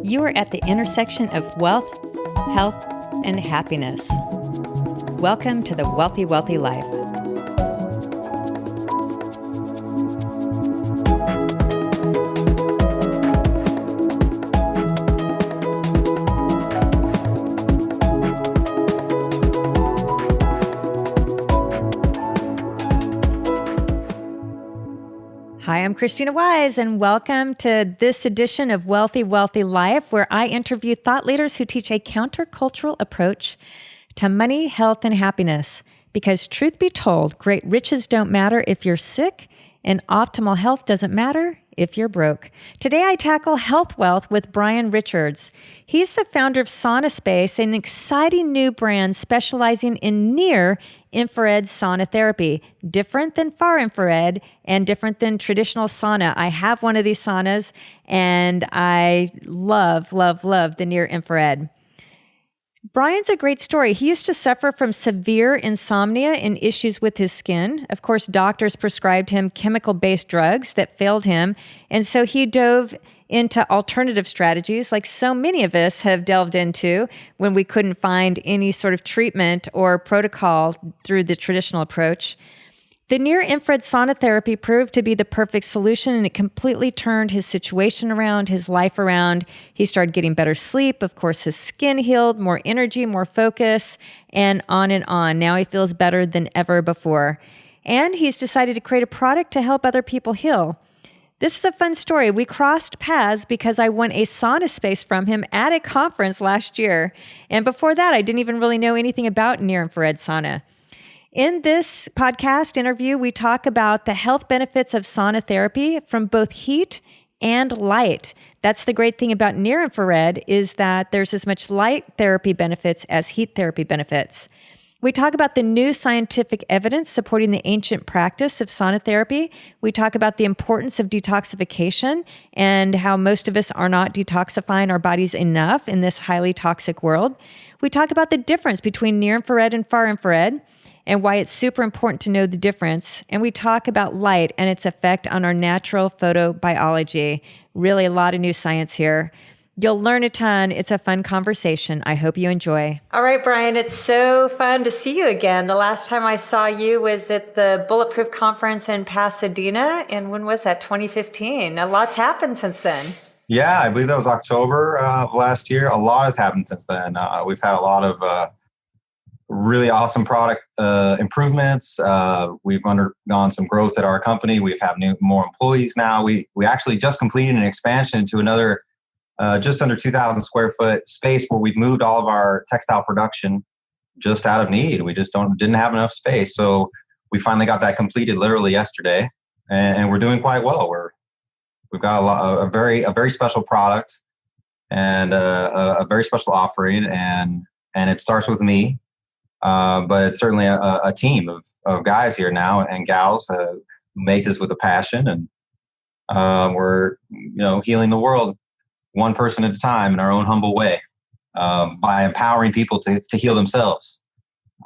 You are at the intersection of wealth, health, and happiness. Welcome to the Wealthy Wellthy Life. Hi, I'm Krisstina Wise, and welcome to this edition of Wealthy Wellthy Life, where I interview thought leaders who teach a countercultural approach to money, health, and happiness. Because truth be told, great riches don't matter if you're sick, and optimal health doesn't matter if you're broke. Today, I tackle health wealth with Brian Richards. He's the founder of Sauna Space, an exciting new brand specializing in near-infrared sauna therapy, different than far infrared and different than traditional sauna. I have one of these saunas, and I love the near-infrared. Brian's a great story. He used to suffer from severe insomnia and issues with his skin. Of course, doctors prescribed him chemical-based drugs that failed him, and so he dove into alternative strategies like so many of us have delved into when we couldn't find any sort of treatment or protocol through the traditional approach. The near-infrared sauna therapy proved to be the perfect solution, and it completely turned his situation around, his life around. He started getting better sleep. Of course, his skin healed, more energy, more focus, and on and on. Now he feels better than ever before. And he's decided to create a product to help other people heal. This is a fun story. We crossed paths because I won a Sauna Space from him at a conference last year. And before that, I didn't even really know anything about near-infrared sauna. In this podcast interview, we talk about the health benefits of sauna therapy from both heat and light. That's the great thing about near-infrared, is that there's as much light therapy benefits as heat therapy benefits. We talk about the new scientific evidence supporting the ancient practice of sauna therapy. We talk about the importance of detoxification and how most of us are not detoxifying our bodies enough in this highly toxic world. We talk about the difference between near-infrared and far infrared, and why it's super important to know the difference. And we talk about light and its effect on our natural photobiology. Really a lot of new science here. You'll learn a ton. It's a fun conversation. I hope you enjoy. All right, Brian, it's so fun to see you again. The last time I saw you was at the Bulletproof Conference in Pasadena. And when was that? 2015. A lot's happened since then. Yeah, I believe that was October of last year. A lot has happened since then. We've had a lot of really awesome product improvements. We've undergone some growth at our company. We've had more employees now. We actually just completed an expansion into another just under 2,000 square foot space where we've moved all of our textile production just out of need. We just didn't have enough space. So we finally got that completed literally yesterday, and we're doing quite well. We've got a very special product and a very special offering, and it starts with me. But it's certainly a team of guys here now and gals who make this with a passion, and we're healing the world one person at a time in our own humble way by empowering people to heal themselves.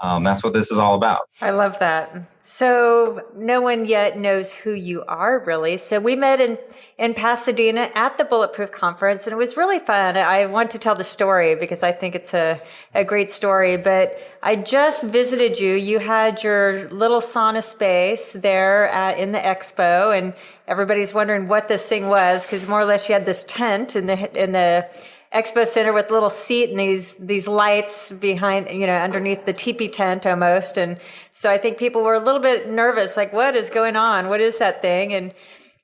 That's what this is all about. I love that. So no one yet knows who you are, really. So we met in Pasadena at the Bulletproof Conference, and it was really fun. I want to tell the story because I think it's a great story, but I just visited you. You had your little sauna space there in the expo, and everybody's wondering what this thing was, because more or less you had this tent in the expo center with a little seat and these lights behind, underneath the teepee tent almost. And so I think people were a little bit nervous, like, what is going on? What is that thing?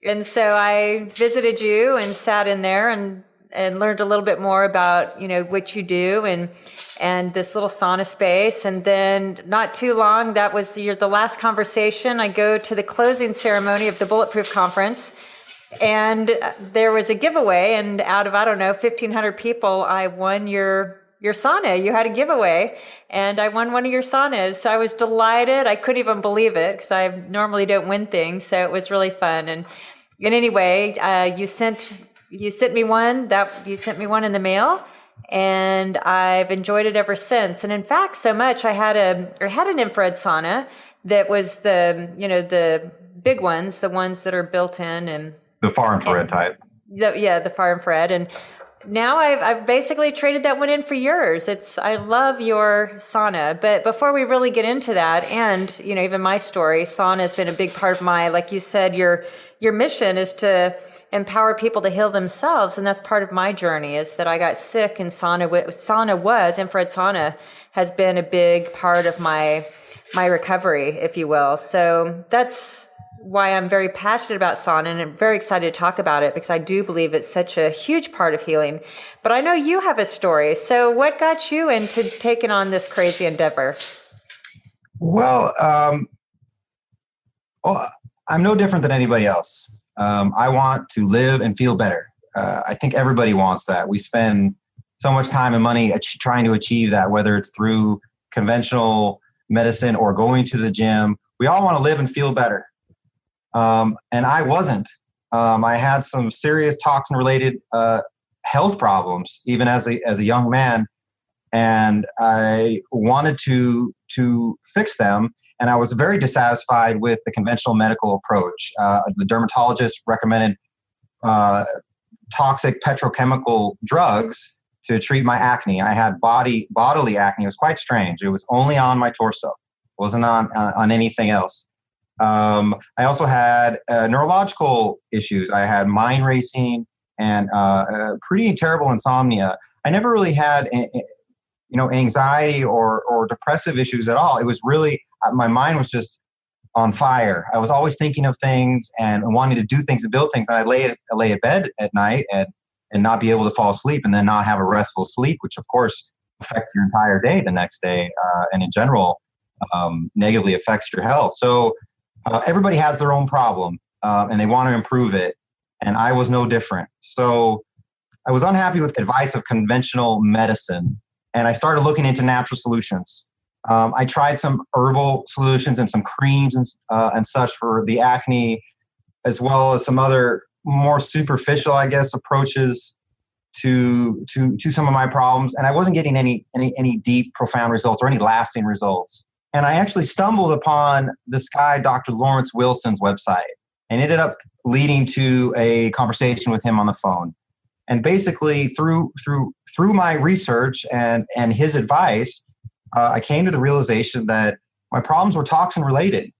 And so I visited you and sat in there and learned a little bit more about, what you do and this little sauna space. And then not too long, that was the last conversation. I go to the closing ceremony of the Bulletproof Conference, and there was a giveaway, and out of, 1,500 people, I won your sauna. You had a giveaway, and I won one of your saunas. So I was delighted. I couldn't even believe it because I normally don't win things. So it was really fun. And anyway, you sent me one. You sent me one in the mail, and I've enjoyed it ever since. And in fact, so much I had an infrared sauna that was the big ones, the ones that are built in and the far infrared type. The far infrared. And now I've basically traded that one in for yours. I love your sauna. But before we really get into that, and even my story, sauna has been a big part of like you said, your mission is to empower people to heal themselves, and that's part of my journey. Is that I got sick, and infrared sauna has been a big part of my recovery, if you will. So that's why I'm very passionate about sauna, and I'm very excited to talk about it because I do believe it's such a huge part of healing. But I know you have a story. So what got you into taking on this crazy endeavor? Well, I'm no different than anybody else. I want to live and feel better. I think everybody wants that. We spend so much time and money trying to achieve that, whether it's through conventional medicine or going to the gym. We all want to live and feel better. And I wasn't. I had some serious toxin-related health problems, even as a young man, and I wanted to fix them. And I was very dissatisfied with the conventional medical approach. The dermatologist recommended toxic petrochemical drugs to treat my acne. I had bodily acne. It was quite strange. It was only on my torso. It wasn't on anything else. I also had neurological issues. I had mind racing and pretty terrible insomnia. I never really had anxiety or depressive issues at all. It was really, my mind was just on fire. I was always thinking of things and wanting to do things and build things. And I'd lay in bed at night and not be able to fall asleep, and then not have a restful sleep, which of course affects your entire day the next day, and in general negatively affects your health. So everybody has their own problem, and they want to improve it. And I was no different. So I was unhappy with advice of conventional medicine, and I started looking into natural solutions. I tried some herbal solutions and some creams and such for the acne, as well as some other more superficial, I guess, approaches to some of my problems. And I wasn't getting any deep, profound results or any lasting results. And I actually stumbled upon this guy, Dr. Lawrence Wilson's website, and ended up leading to a conversation with him on the phone. And basically, through my research and his advice, I came to the realization that my problems were toxin-related,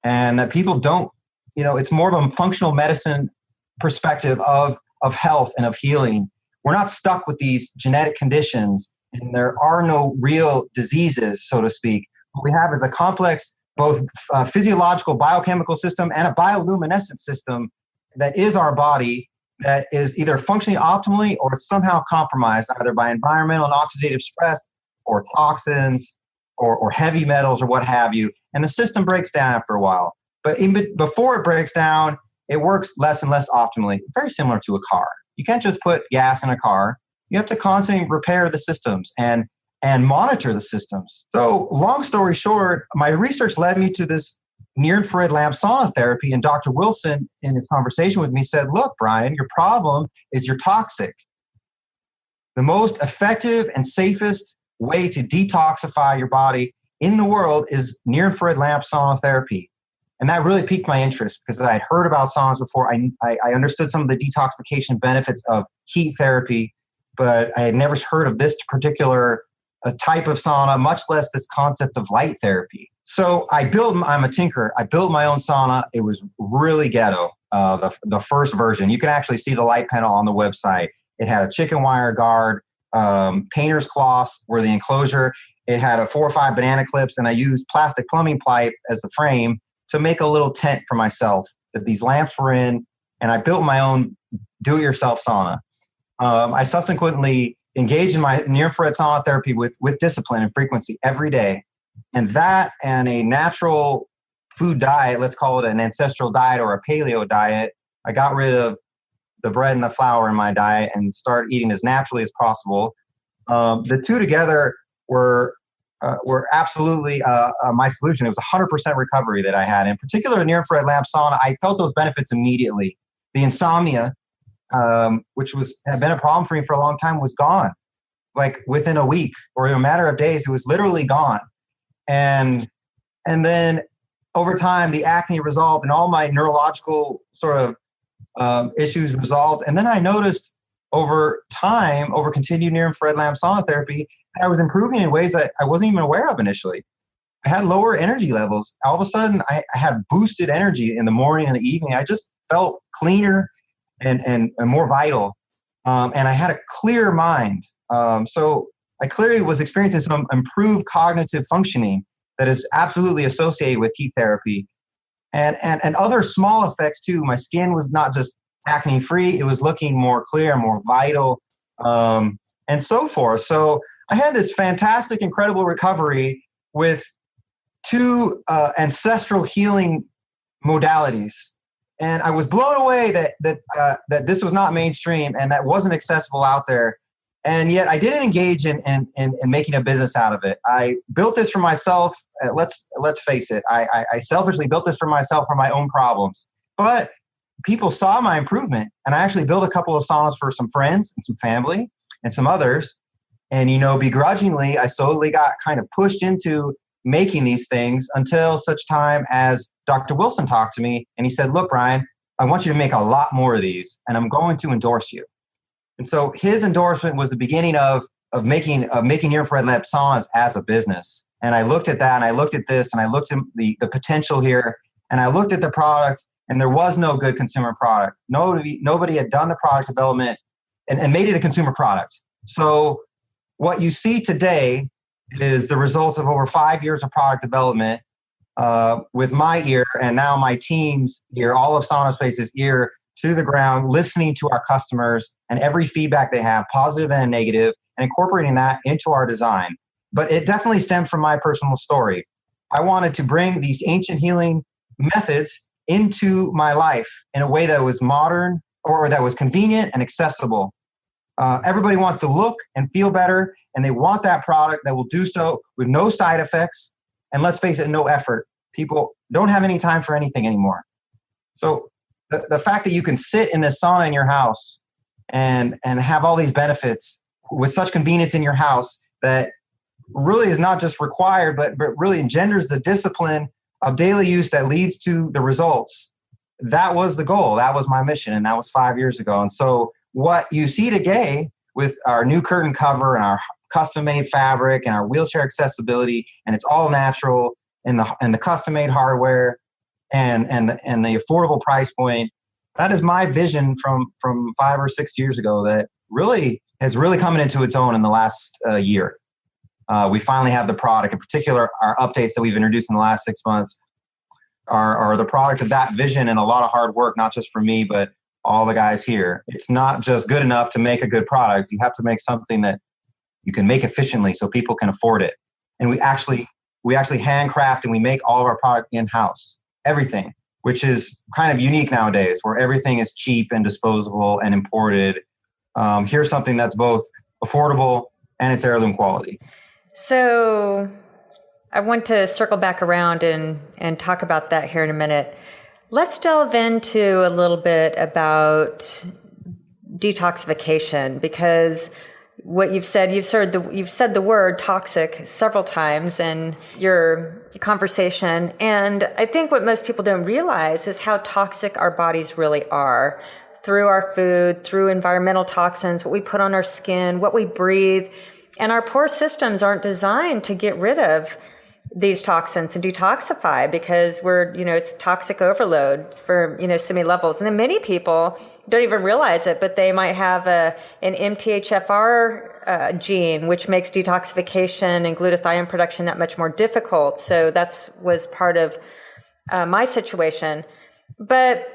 and that people don't, it's more of a functional medicine perspective of health and of healing. We're not stuck with these genetic conditions, and there are no real diseases, so to speak. What we have is a complex, both physiological biochemical system and a bioluminescent system that is our body, that is either functioning optimally or it's somehow compromised either by environmental and oxidative stress or toxins or heavy metals or what have you. And the system breaks down after a while. But before it breaks down, it works less and less optimally, very similar to a car. You can't just put gas in a car. You have to constantly repair the systems and monitor the systems. So long story short, my research led me to this near-infrared lamp sauna therapy, and Dr. Wilson, in his conversation with me, said, look, Brian, your problem is you're toxic. The most effective and safest way to detoxify your body in the world is near-infrared lamp sauna therapy. And that really piqued my interest because I had heard about saunas before. I understood some of the detoxification benefits of heat therapy, but I had never heard of this particular type of sauna, much less this concept of light therapy. So I'm a tinker. I built my own sauna. It was really ghetto, the first version. You can actually see the light panel on the website. It had a chicken wire guard, painter's cloths were the enclosure. It had 4 or 5 banana clips, and I used plastic plumbing pipe as the frame to make a little tent for myself that these lamps were in, and I built my own do-it-yourself sauna. I subsequently engaged in my near-infrared sauna therapy with discipline and frequency every day. And that and a natural food diet, let's call it an ancestral diet or a paleo diet, I got rid of the bread and the flour in my diet and started eating as naturally as possible. The two together were absolutely my solution. It was 100% recovery that I had. In particular, near-infrared lamp sauna, I felt those benefits immediately. The insomnia, which had been a problem for me for a long time, was gone. Like within a week or in a matter of days, it was literally gone. And then over time, the acne resolved and all my neurological sort of issues resolved. And then I noticed over time, over continued near-infrared lamp sauna therapy, I was improving in ways that I wasn't even aware of initially. I had lower energy levels. All of a sudden, I had boosted energy in the morning and the evening. I just felt cleaner and more vital. And I had a clear mind. So I clearly was experiencing some improved cognitive functioning that is absolutely associated with heat therapy. And other small effects too. My skin was not just acne free, it was looking more clear, more vital, and so forth. So I had this fantastic, incredible recovery with two ancestral healing modalities. And I was blown away that this was not mainstream and that wasn't accessible out there. And yet I didn't engage in making a business out of it. I built this for myself. Let's face it. I selfishly built this for myself for my own problems. But people saw my improvement, and I actually built a couple of saunas for some friends and some family and some others. And, begrudgingly, I slowly got kind of pushed into making these things until such time as Dr. Wilson talked to me and he said, look, Brian, I want you to make a lot more of these and I'm going to endorse you. And so his endorsement was the beginning of making near-infrared lamp saunas as a business. And I looked at that and I looked at this and I looked at the potential here and I looked at the product and there was no good consumer product. Nobody had done the product development and made it a consumer product. So what you see today is the result of over 5 years of product development with my ear and now my team's ear, all of Sauna Space's ear to the ground, listening to our customers and every feedback they have, positive and negative, and incorporating that into our design. But it definitely stemmed from my personal story. I wanted to bring these ancient healing methods into my life in a way that was modern or that was convenient and accessible. Everybody wants to look and feel better, and they want that product that will do so with no side effects. And let's face it, no effort. People don't have any time for anything anymore. So the fact that you can sit in this sauna in your house and have all these benefits with such convenience in your house that really is not just required, but really engenders the discipline of daily use that leads to the results. That was the goal. That was my mission. And that was 5 years ago. And so what you see today with our new curtain cover and our custom-made fabric and our wheelchair accessibility, and it's all natural, and the custom-made hardware and the affordable price point, that is my vision from 5 or 6 years ago that really has come into its own in the last year. We finally have the product. In particular, our updates that we've introduced in the last 6 months are the product of that vision and a lot of hard work, not just for me, but all the guys here. It's not just good enough to make a good product. You have to make something that you can make efficiently so people can afford it. And we actually handcraft and we make all of our product in-house, everything, which is kind of unique nowadays where everything is cheap and disposable and imported. Here's something that's both affordable and it's heirloom quality. So I want to circle back around and talk about that here in a minute. Let's delve into a little bit about detoxification, because what you've said the word toxic several times in your conversation. And I think what most people don't realize is how toxic our bodies really are through our food, through environmental toxins, what we put on our skin, what we breathe. And our poor systems aren't designed to get rid of these toxins and detoxify because it's toxic overload for, so many levels. And then many people don't even realize it, but they might have an MTHFR gene, which makes detoxification and glutathione production that much more difficult. So was part of my situation. But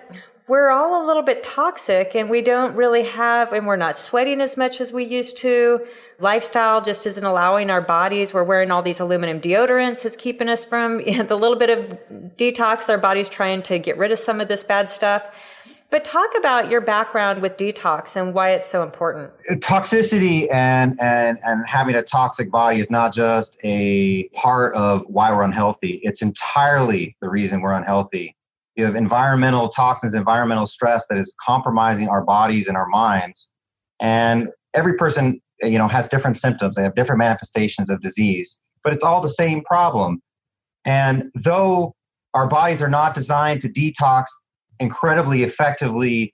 we're all a little bit toxic and we don't really and we're not sweating as much as we used to. Lifestyle just isn't allowing our bodies. We're wearing all these aluminum deodorants. It's keeping us from the little bit of detox. Our body's trying to get rid of some of this bad stuff. But talk about your background with detox and why it's so important. Toxicity and having a toxic body is not just a part of why we're unhealthy. It's entirely the reason we're unhealthy. You have environmental toxins, environmental stress that is compromising our bodies and our minds. And every person has different symptoms. They have different manifestations of disease, but it's all the same problem. And though our bodies are not designed to detox incredibly effectively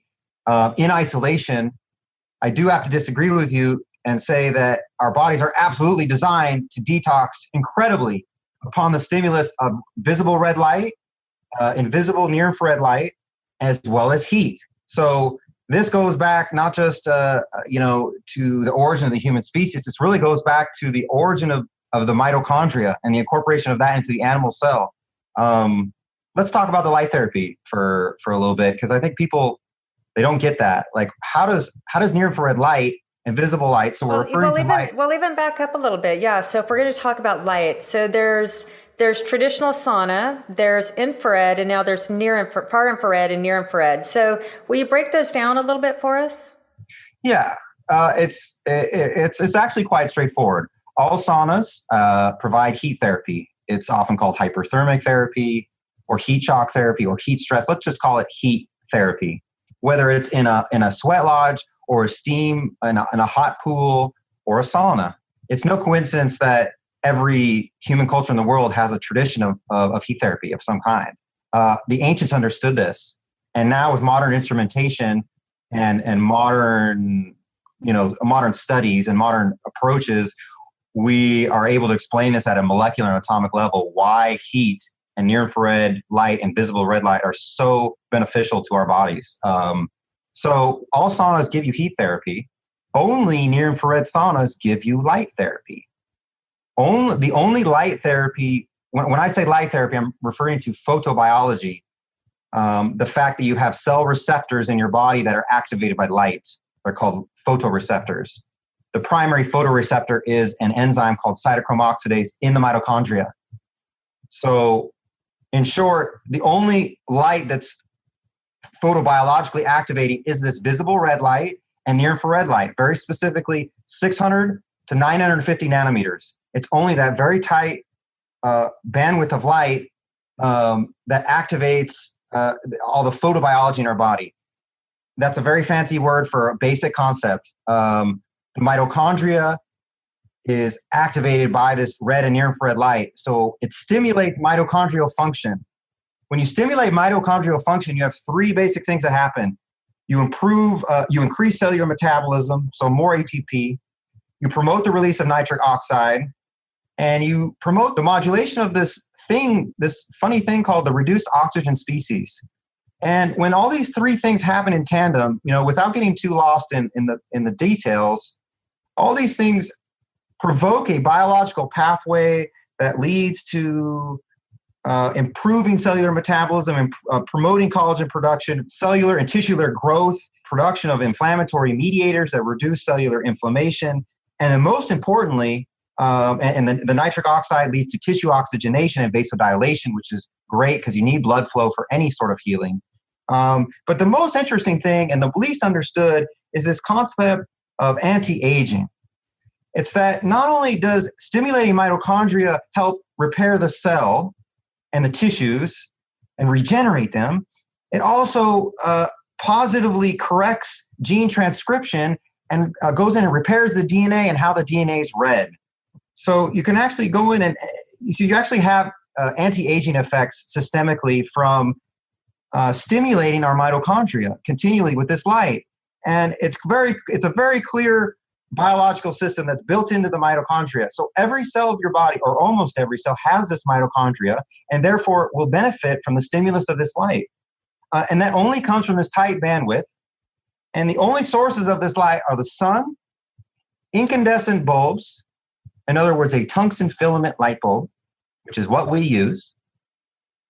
in isolation, I do have to disagree with you and say that our bodies are absolutely designed to detox incredibly upon the stimulus of visible red light, invisible near-infrared light, as well as heat. So this goes back not just to the origin of the human species. This really goes back to the origin of the mitochondria and the incorporation of that into the animal cell. Let's talk about the light therapy for a little bit, because I think people, they don't get that. Like, how does near-infrared light and visible light, so we're referring to light. We'll even back up a little bit. Yeah. So if we're going to talk about light, so there's traditional sauna, there's infrared, and now there's far infrared and near infrared. So will you break those down a little bit for us? Yeah, it's actually quite straightforward. All saunas provide heat therapy. It's often called hyperthermic therapy or heat shock therapy or heat stress. Let's just call it heat therapy. Whether it's in a sweat lodge or a steam in a hot pool or a sauna. It's no coincidence that every human culture in the world has a tradition of heat therapy of some kind. The ancients understood this. And now with modern instrumentation and modern studies and modern approaches, we are able to explain this at a molecular and atomic level, why heat and near-infrared light and visible red light are so beneficial to our bodies. So all saunas give you heat therapy. Only near-infrared saunas give you light therapy. The only light therapy, when I say light therapy, I'm referring to photobiology. The fact that you have cell receptors in your body that are activated by light. They're called photoreceptors. The primary photoreceptor is an enzyme called cytochrome oxidase in the mitochondria. So in short, the only light that's photobiologically activating is this visible red light and near-infrared light, very specifically 600 to 950 nanometers. It's only that very tight bandwidth of light that activates all the photobiology in our body. That's a very fancy word for a basic concept. The mitochondria is activated by this red and near-infrared light. So it stimulates mitochondrial function. When you stimulate mitochondrial function, you have three basic things that happen. You increase cellular metabolism, so more ATP. You promote the release of nitric oxide, and you promote the modulation of this funny thing called the reduced oxygen species. And when all these three things happen in tandem, without getting too lost in the details, all these things provoke a biological pathway that leads to improving cellular metabolism and promoting collagen production, cellular and tisular growth, production of inflammatory mediators that reduce cellular inflammation, and then most importantly, the nitric oxide leads to tissue oxygenation and vasodilation, which is great because you need blood flow for any sort of healing. But the most interesting thing, and the least understood, is this concept of anti-aging. It's that not only does stimulating mitochondria help repair the cell and the tissues and regenerate them, it also positively corrects gene transcription and goes in and repairs the DNA and how the DNA is read. So you can actually go in and you actually have anti-aging effects systemically from stimulating our mitochondria continually with this light. And it's a very clear biological system that's built into the mitochondria. So every cell of your body, or almost every cell, has this mitochondria and therefore will benefit from the stimulus of this light. And that only comes from this tight bandwidth. And the only sources of this light are the sun, incandescent bulbs, in other words, a tungsten filament light bulb, which is what we use,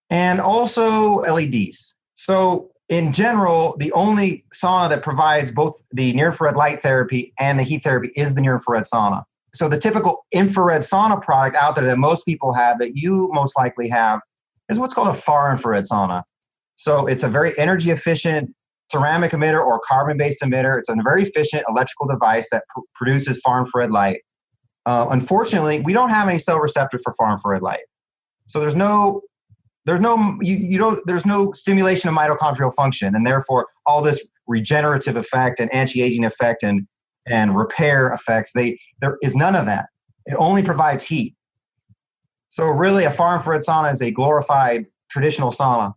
and also LEDs. So in general, the only sauna that provides both the near-infrared light therapy and the heat therapy is the near-infrared sauna. So the typical infrared sauna product out there that most people have, that you most likely have, is what's called a far infrared sauna. So it's a very energy efficient ceramic emitter or carbon-based emitter. It's a very efficient electrical device that produces far infrared light. Unfortunately, we don't have any cell receptors for far infrared light. So there's no stimulation of mitochondrial function, and therefore all this regenerative effect and anti-aging effect and repair effects, there is none of that. It only provides heat. So really a far infrared sauna is a glorified traditional sauna,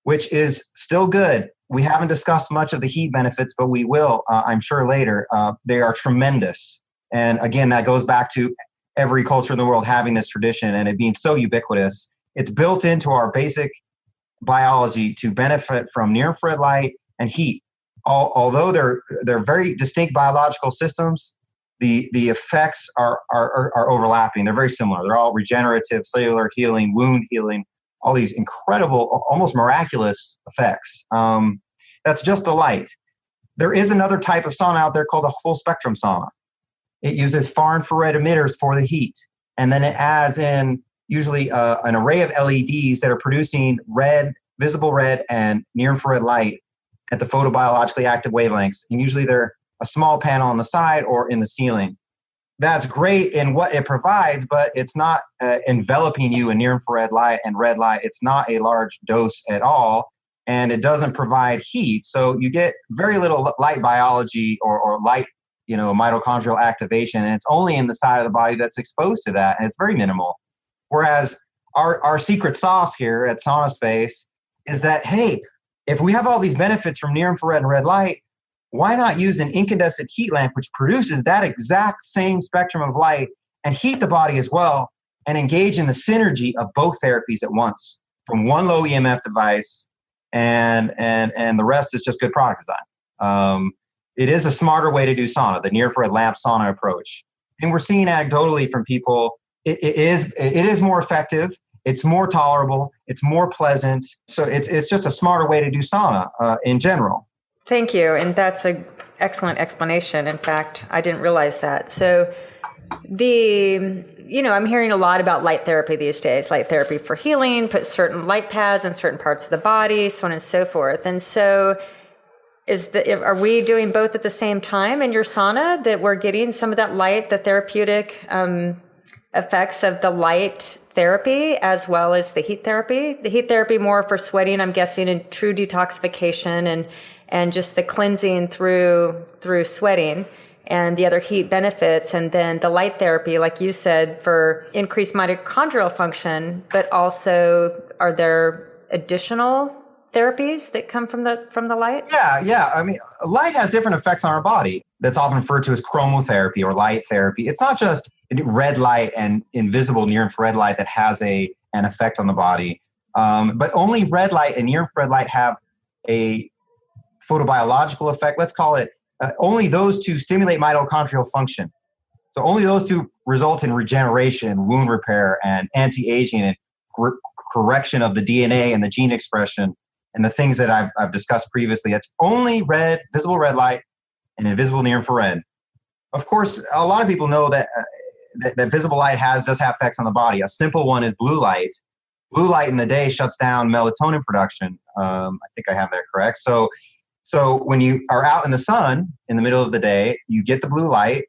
which is still good. We haven't discussed much of the heat benefits, but we will, I'm sure, later. They are tremendous. And again, that goes back to every culture in the world having this tradition and it being so ubiquitous. It's built into our basic biology to benefit from near-infrared light and heat. Although they're very distinct biological systems, the effects are overlapping. They're very similar. They're all regenerative, cellular healing, wound healing, all these incredible, almost miraculous effects. That's just the light. There is another type of sauna out there called a full spectrum sauna. It uses far infrared emitters for the heat. And then it adds in usually an array of LEDs that are producing visible red and near infrared light at the photobiologically active wavelengths. And usually they're a small panel on the side or in the ceiling. That's great in what it provides, but it's not enveloping you in near infrared light and red light. It's not a large dose at all, and it doesn't provide heat. So you get very little light biology or light, mitochondrial activation, and it's only in the side of the body that's exposed to that, and it's very minimal. Whereas our secret sauce here at Sauna Space is that, hey, if we have all these benefits from near infrared and red light, why not use an incandescent heat lamp which produces that exact same spectrum of light and heat the body as well and engage in the synergy of both therapies at once from one low EMF device and the rest is just good product design. It is a smarter way to do sauna, the near infrared lamp sauna approach. And we're seeing anecdotally from people, it is more effective. It's more tolerable. It's more pleasant. So it's just a smarter way to do sauna in general. Thank you. And that's an excellent explanation. In fact, I didn't realize that. So I'm hearing a lot about light therapy these days, light therapy for healing, put certain light pads in certain parts of the body, so on and so forth. And so are we doing both at the same time in your sauna, that we're getting some of that light, the therapeutic effects of the light therapy as well as the heat therapy? The heat therapy more for sweating, I'm guessing, and true detoxification and just the cleansing through sweating, and the other heat benefits. And then the light therapy, like you said, for increased mitochondrial function, but also are there additional therapies that come from the light? Yeah. I mean, light has different effects on our body. That's often referred to as chromotherapy or light therapy. It's not just red light and invisible near infrared light that has an effect on the body, but only red light and near infrared light have a photobiological effect. Let's call it only those two stimulate mitochondrial function. So only those two result in regeneration, wound repair, and anti-aging and correction of the DNA and the gene expression and the things that I've discussed previously. It's only visible red light and invisible near infrared. Of course, a lot of people know that visible light does have effects on the body. A simple one is blue light. Blue light in the day shuts down melatonin production. I think I have that correct. So when you are out in the sun in the middle of the day, you get the blue light,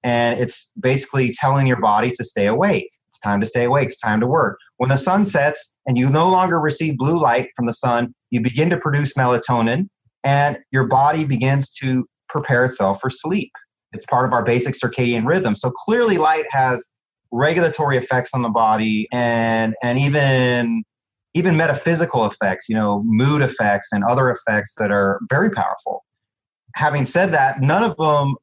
and it's basically telling your body to stay awake. It's time to stay awake. It's time to work. When the sun sets and you no longer receive blue light from the sun, you begin to produce melatonin, and your body begins to prepare itself for sleep. It's part of our basic circadian rhythm. So clearly light has regulatory effects on the body and even metaphysical effects, mood effects and other effects that are very powerful. Having said that, none of them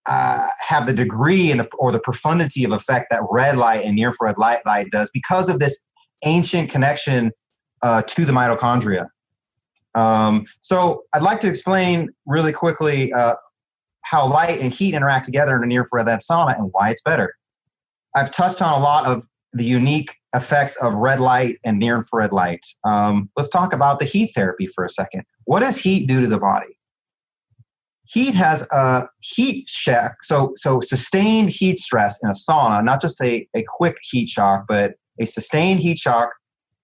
have the degree or the profundity of effect that red light and near infrared light does because of this ancient connection to the mitochondria. So I'd like to explain really quickly how light and heat interact together in a near infrared sauna and why it's better. I've touched on a lot of the unique effects of red light and near infrared light. Let's talk about the heat therapy for a second. What does heat do to the body? Heat has a heat shock, so sustained heat stress in a sauna, not just a quick heat shock, but a sustained heat shock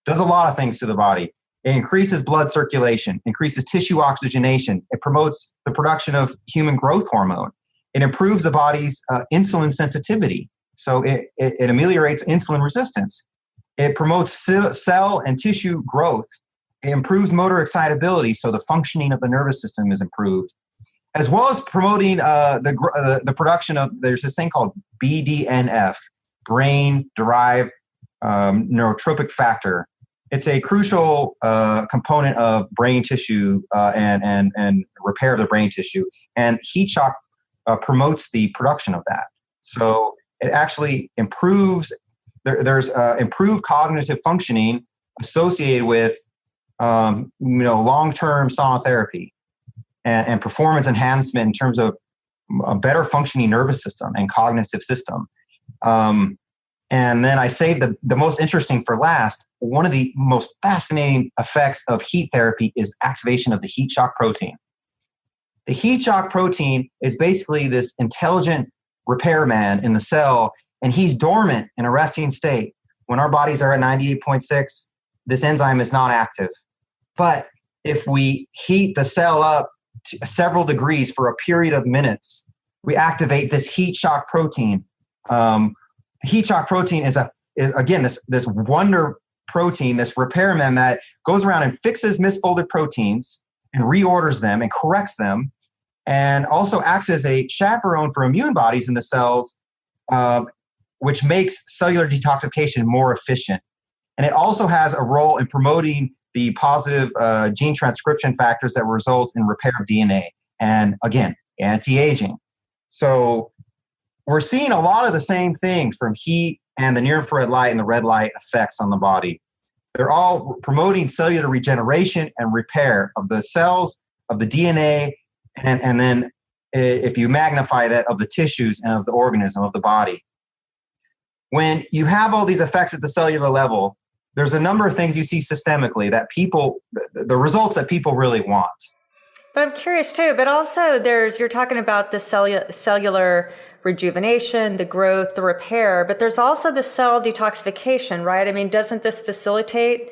does a lot of things to the body. It increases blood circulation, increases tissue oxygenation. It promotes the production of human growth hormone. It improves the body's insulin sensitivity. So it ameliorates insulin resistance. It promotes cell and tissue growth. It improves motor excitability, so the functioning of the nervous system is improved, as well as promoting the production of, there's this thing called BDNF, brain-derived neurotropic factor. It's a crucial component of brain tissue and repair of the brain tissue. And heat shock promotes the production of that. So it actually improves. There's improved cognitive functioning associated with long-term sauna therapy and performance enhancement in terms of a better functioning nervous system and cognitive system. And then I saved the most interesting for last. One of the most fascinating effects of heat therapy is activation of the heat shock protein. The heat shock protein is basically this intelligent repairman in the cell, and he's dormant in a resting state. When our bodies are at 98.6, this enzyme is not active. But if we heat the cell up to several degrees for a period of minutes, we activate this heat shock protein. Heat shock protein is again this wonder protein, this repairman that goes around and fixes misfolded proteins and reorders them and corrects them, and also acts as a chaperone for immune bodies in the cells, which makes cellular detoxification more efficient. And it also has a role in promoting the positive gene transcription factors that result in repair of DNA and, again, anti-aging. So we're seeing a lot of the same things from heat and the near-infrared light and the red light effects on the body. They're all promoting cellular regeneration and repair of the cells, of the DNA, and then if you magnify that, of the tissues and of the organism of the body. When you have all these effects at the cellular level, there's a number of things you see systemically that the results that people really want. But I'm curious too, but also you're talking about the cellular rejuvenation, the growth, the repair, but there's also the cell detoxification, right? I mean, doesn't this facilitate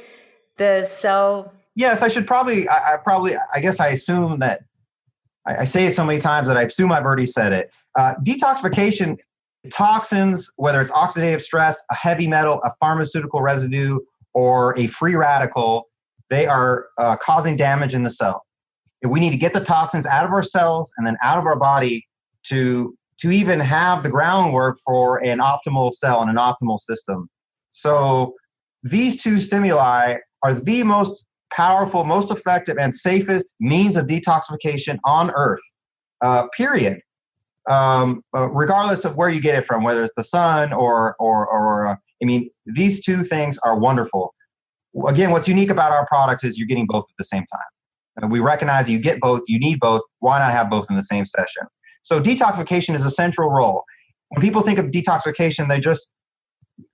the cell? Yes, I guess I assume that, I say it so many times that I assume I've already said it. Detoxification, toxins, whether it's oxidative stress, a heavy metal, a pharmaceutical residue, or a free radical, they are causing damage in the cell. We need to get the toxins out of our cells and then out of our body to even have the groundwork for an optimal cell and an optimal system. So these two stimuli are the most powerful, most effective, and safest means of detoxification on Earth, period. Regardless of where you get it from, whether it's the sun or these two things are wonderful. Again, what's unique about our product is you're getting both at the same time. And we recognize you get both, you need both. Why not have both in the same session? So detoxification is a central role. When people think of detoxification,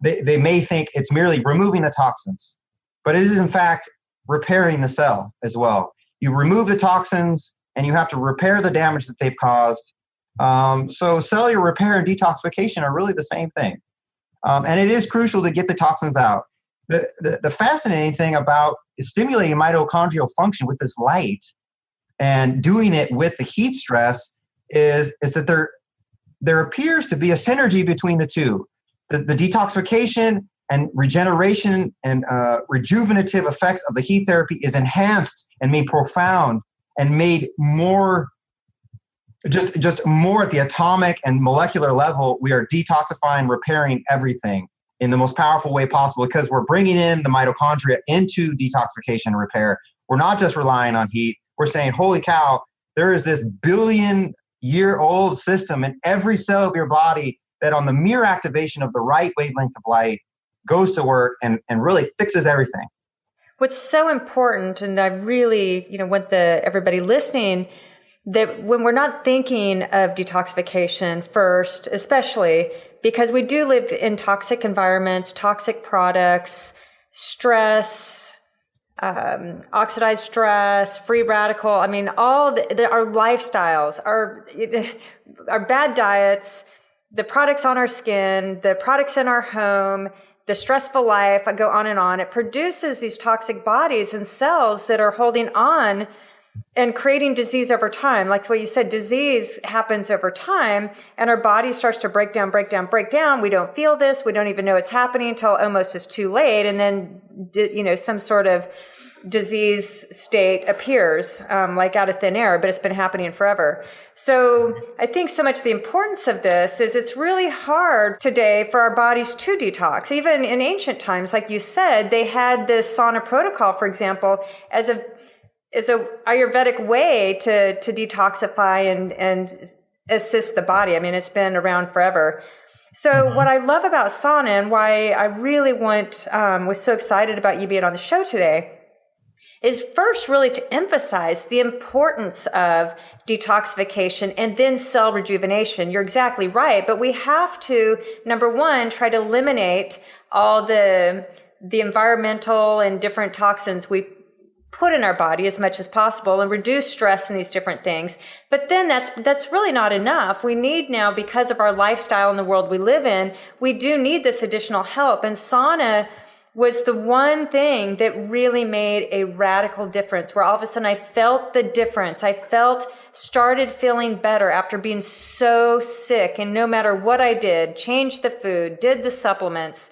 they may think it's merely removing the toxins, but it is in fact repairing the cell as well. You remove the toxins and you have to repair the damage that they've caused. So cellular repair and detoxification are really the same thing. And it is crucial to get the toxins out. The fascinating thing about stimulating mitochondrial function with this light and doing it with the heat stress is that there appears to be a synergy between the two. The detoxification and regeneration and rejuvenative effects of the heat therapy is enhanced and made profound and made more, just more at the atomic and molecular level. We are detoxifying, repairing everything in the most powerful way possible because we're bringing in the mitochondria into detoxification and repair. We're not just relying on heat. We're saying, holy cow, there is this billion-year-old system in every cell of your body that on the mere activation of the right wavelength of light goes to work and really fixes everything. What's so important, and I really want everybody listening, that when we're not thinking of detoxification first, especially because we do live in toxic environments, toxic products, stress, oxidized stress, free radical. I mean, all our lifestyles, our bad diets, the products on our skin, the products in our home, the stressful life, I go on and on. It produces these toxic bodies and cells that are holding on and creating disease over time. Like what you said, disease happens over time and our body starts to break down. We don't feel this. We don't even know it's happening until almost it's too late. And then, some sort of disease state appears like out of thin air, but it's been happening forever. So I think so much the importance of this is it's really hard today for our bodies to detox. Even in ancient times, like you said, they had this sauna protocol, for example, as a Ayurvedic way to detoxify and assist the body. I mean, it's been around forever. So what I love about sauna and why I really was so excited about you being on the show today is first really to emphasize the importance of detoxification and then cell rejuvenation. You're exactly right, but we have to, number one, try to eliminate all the environmental and different toxins we put in our body as much as possible and reduce stress and these different things. But then that's really not enough. We need now, because of our lifestyle and the world we live in, we do need this additional help. And sauna was the one thing that really made a radical difference, where all of a sudden I felt the difference. I started feeling better after being so sick. And no matter what I did, changed the food, did the supplements,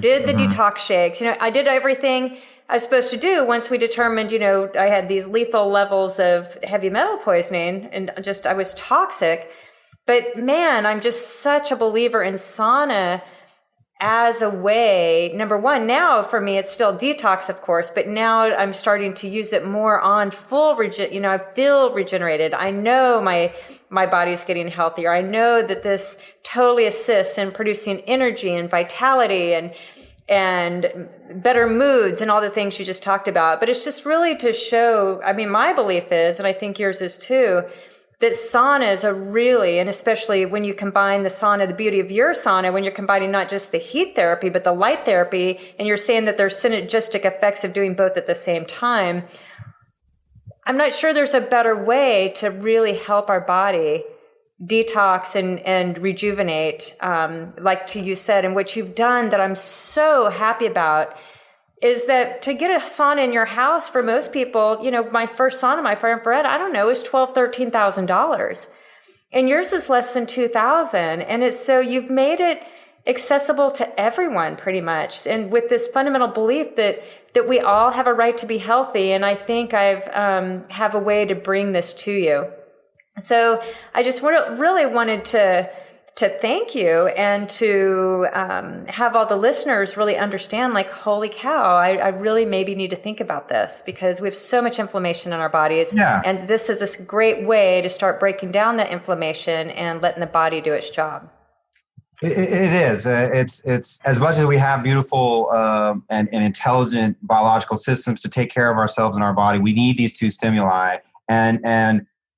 did the detox shakes. I did everything I was supposed to do once we determined, I had these lethal levels of heavy metal poisoning and I was toxic. But man, I'm just such a believer in sauna as a way, number one, now for me, it's still detox, of course, but now I'm starting to use it more on full, I feel regenerated. I know my body's getting healthier. I know that this totally assists in producing energy and vitality and better moods and all the things you just talked about. But it's just really to show, my belief is, and I think yours is too, that saunas are really, and especially when you combine the sauna, the beauty of your sauna, when you're combining not just the heat therapy, but the light therapy, and you're saying that there's synergistic effects of doing both at the same time. I'm not sure there's a better way to really help our body detox and rejuvenate, like you said, and what you've done that I'm so happy about is that to get a sauna in your house for most people, my first sauna, my friend Fred, I don't know, is $12,000, $13,000. And yours is less than $2,000. And so you've made it accessible to everyone pretty much. And with this fundamental belief that we all have a right to be healthy. And I think I've have a way to bring this to you. So I just really wanted to thank you and to have all the listeners really understand, like, holy cow, I really maybe need to think about this because we have so much inflammation in our bodies. Yeah. And this is a great way to start breaking down that inflammation and letting the body do its job. It is. It's as much as we have beautiful and intelligent biological systems to take care of ourselves and our body, we need these two stimuli. And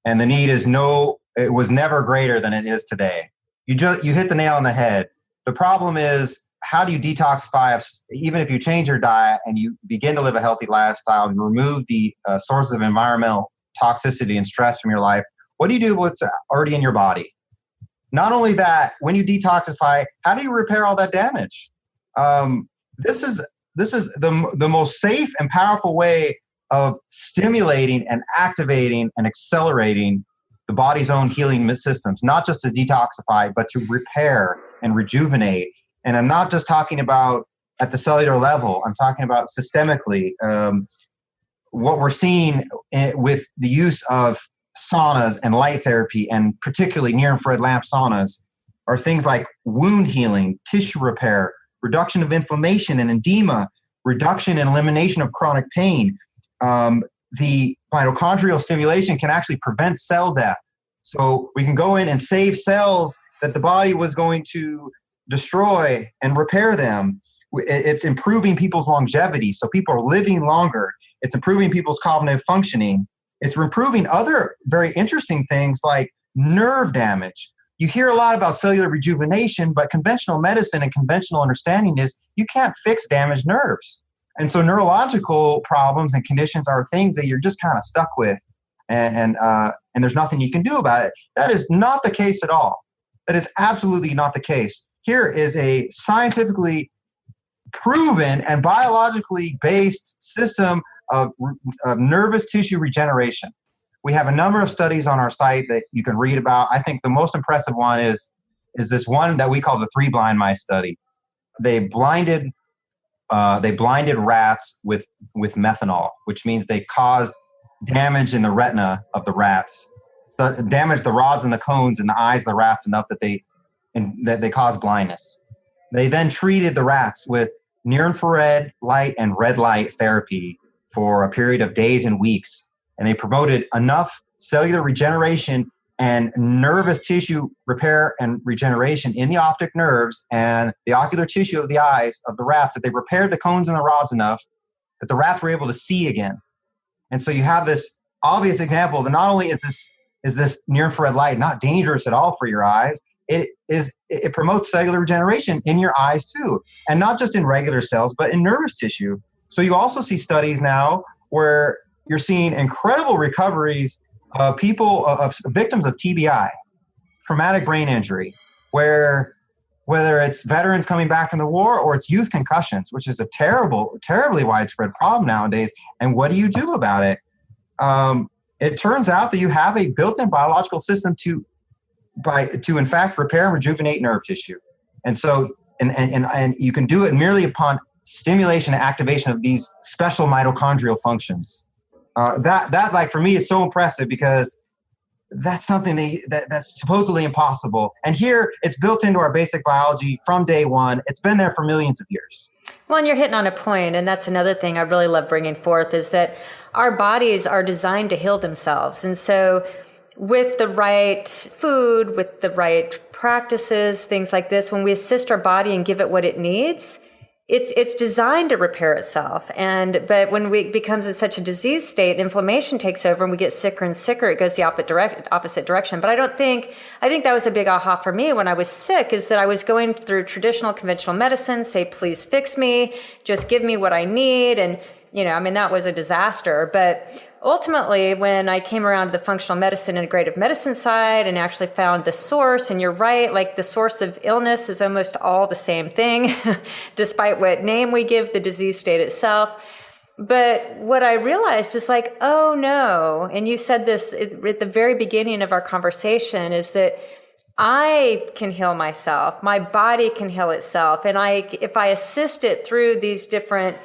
the need it was never greater than it is today. You hit the nail on the head. The problem is, how do you detoxify even if you change your diet and you begin to live a healthy lifestyle and remove the sources of environmental toxicity and stress from your life? What do you do with what's already in your body? Not only that, when you detoxify, how do you repair all that damage? This is the most safe and powerful way of stimulating and activating and accelerating the body's own healing systems, not just to detoxify, but to repair and rejuvenate. And I'm not just talking about at the cellular level, I'm talking about systemically. What we're seeing with the use of saunas and light therapy, and particularly near-infrared lamp saunas, are things like wound healing, tissue repair, reduction of inflammation and edema, reduction and elimination of chronic pain. The mitochondrial stimulation can actually prevent cell death. So we can go in and save cells that the body was going to destroy and repair them. It's improving people's longevity. So people are living longer. It's improving people's cognitive functioning. It's improving other very interesting things like nerve damage. You hear a lot about cellular rejuvenation, but conventional medicine and conventional understanding is you can't fix damaged nerves. And so neurological problems and conditions are things that you're just kind of stuck with, and there's nothing you can do about it. That is not the case at all. That is absolutely not the case. Here is a scientifically proven and biologically based system of nervous tissue regeneration. We have a number of studies on our site that you can read about. I think the most impressive one is this one that we call the 3 blind mice study. They blinded they blinded rats with methanol, which means they caused damage in the retina of the rats. So it damaged the rods and the cones in the eyes of the rats enough that they caused blindness. They then treated the rats with near-infrared light and red light therapy for a period of days and weeks. And they promoted enough cellular regeneration and nervous tissue repair and regeneration in the optic nerves and the ocular tissue of the eyes of the rats that they repaired the cones and the rods enough that the rats were able to see again. And so you have this obvious example that not only is this near-infrared light not dangerous at all for your eyes, it promotes cellular regeneration in your eyes too, and not just in regular cells, but in nervous tissue. So you also see studies now where you're seeing incredible recoveries of victims of TBI, traumatic brain injury, where whether it's veterans coming back from the war or it's youth concussions, which is a terribly widespread problem nowadays. And what do you do about it? It turns out that you have a built-in biological system to in fact repair and rejuvenate nerve tissue. And so and you can do it merely upon stimulation and activation of these special mitochondrial functions. That like for me is so impressive because that's something that's supposedly impossible. And here it's built into our basic biology from day one. It's been there for millions of years. Well, and you're hitting on a point, and that's another thing I really love bringing forth is that our bodies are designed to heal themselves. And so with the right food, with the right practices, things like this, when we assist our body and give it what it needs, it's designed to repair itself. But when it becomes in such a disease state, inflammation takes over and we get sicker and sicker, it goes the opposite direction. But I think that was a big aha for me when I was sick, is that I was going through traditional conventional medicine, say, please fix me, just give me what I need. And, that was a disaster. But ultimately, when I came around to the functional medicine, integrative medicine side and actually found the source, and you're right, like the source of illness is almost all the same thing, despite what name we give the disease state itself. But what I realized is like, oh no, and you said this at the very beginning of our conversation, is that I can heal myself. My body can heal itself. And if I assist it through these different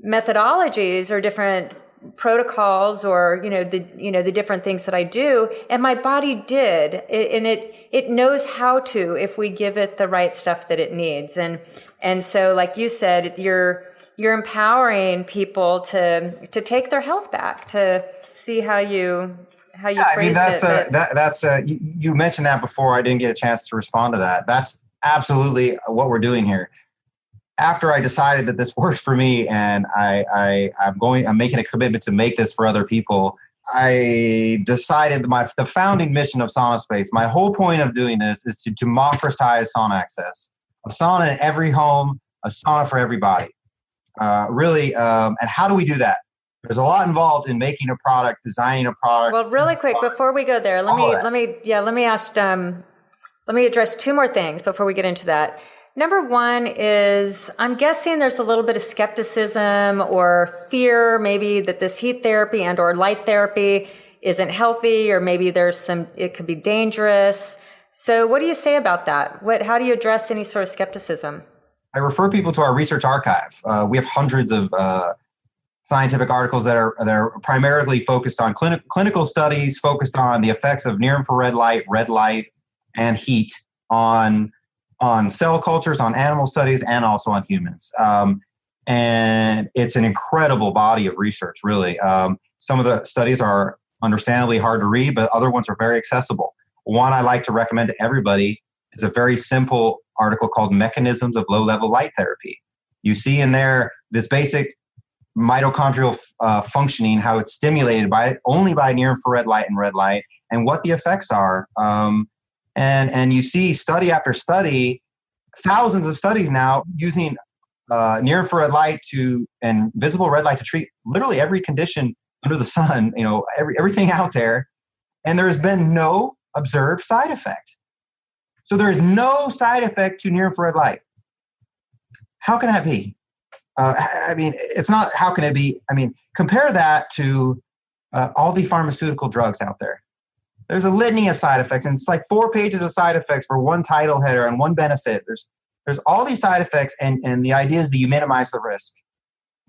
methodologies or different protocols or the different things that I do, and my body did, and it knows how to if we give it the right stuff that it needs. And so, like you said, you're empowering people to take their health back, to see how you phrased it. You mentioned that before. I didn't get a chance to respond to that. That's absolutely what we're doing here. After I decided that this works for me and I'm making a commitment to make this for other people, I decided the founding mission of Sauna Space, my whole point of doing this is to democratize sauna access. A sauna in every home, a sauna for everybody. And how do we do that? There's a lot involved in making a product, designing a product. Well, really quick, before we go there, let me address two more things before we get into that. Number one is, I'm guessing there's a little bit of skepticism or fear maybe that this heat therapy and or light therapy isn't healthy, or maybe it could be dangerous. So what do you say about that? How do you address any sort of skepticism? I refer people to our research archive. We have hundreds of scientific articles that are primarily focused on clinical studies, focused on the effects of near-infrared light, red light, and heat on cell cultures, on animal studies, and also on humans. And it's an incredible body of research, really. Some of the studies are understandably hard to read, but other ones are very accessible. One I like to recommend to everybody is a very simple article called Mechanisms of Low-Level Light Therapy. You see in there this basic mitochondrial functioning, how it's stimulated only by near-infrared light and red light, and what the effects are. And you see study after study, thousands of studies now using near-infrared light and visible red light to treat literally every condition under the sun, everything out there. And there has been no observed side effect. So there is no side effect to near-infrared light. How can that be? It's not how can it be. Compare that to all the pharmaceutical drugs out there. There's a litany of side effects, and it's like 4 pages of side effects for one title header and one benefit. There's all these side effects, and the idea is that you minimize the risk.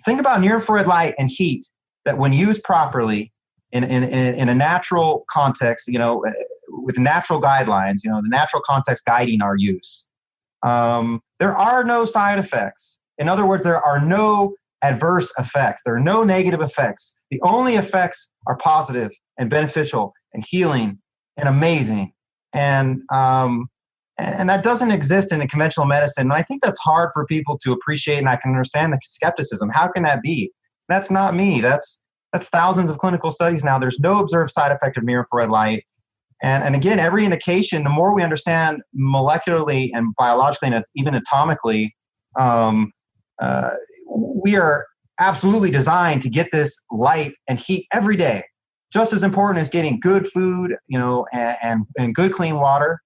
Think about near-infrared light and heat that when used properly in a natural context, with natural guidelines, the natural context guiding our use. There are no side effects. In other words, there are no adverse effects. There are no negative effects. The only effects are positive and beneficial and healing and amazing. And that doesn't exist in a conventional medicine. And I think that's hard for people to appreciate, and I can understand the skepticism. How can that be? That's not me. That's thousands of clinical studies now. There's no observed side effect of near-infrared light. And again, every indication, the more we understand molecularly and biologically and even atomically, we are absolutely designed to get this light and heat every day. Just as important as getting good food, and good clean water.